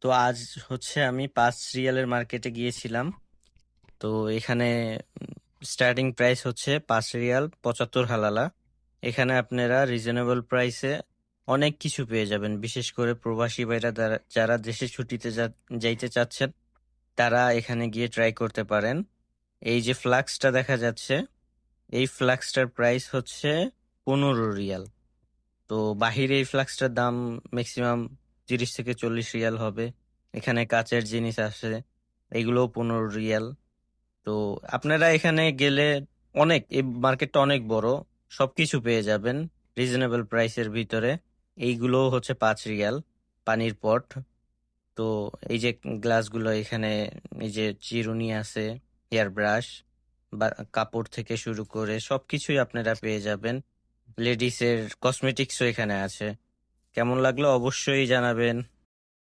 তো আজ হচ্ছে আমি 5 রিয়ালের মার্কেটে গিয়েছিলাম। তো এখানে স্টার্টিং প্রাইস হচ্ছে 5 রিয়াল 75 হালালা। এখানে আপনারা রিজনেবল প্রাইসে অনেক কিছু পেয়ে যাবেন, বিশেষ করে প্রবাসী ভাইরা যারা দেশে ছুটিতে যাইতে চাচ্ছেন তারা এখানে গিয়ে ট্রাই করতে পারেন। এই যে ফ্লাক্সটা দেখা যাচ্ছে, এই ফ্লাক্সটার প্রাইস হচ্ছে 15 রিয়াল। তো বাহিরে এই ফ্লাক্সটার দাম ম্যাক্সিমাম 30 থেকে 40 রিয়াল হবে। এখানে কাচের জিনিস আছে, এগুলোও 15 রিয়াল। তো আপনারা এখানে গেলে এই মার্কেটটা অনেক বড়, সবকিছু পেয়ে যাবেন রিজনেবল প্রাইসের ভিতরে। এইগুলো হচ্ছে 5 রিয়াল। পানির পট, তো এই যে গ্লাসগুলো এখানে, এই যে চিরুনি আছে, হেয়ার ব্রাশ বা কাপড় থেকে শুরু করে সবকিছুই আপনারা পেয়ে যাবেন। লেডিসের কসমেটিক্সও এখানে আছে। কেমন লাগলো অবশ্যই জানাবেন।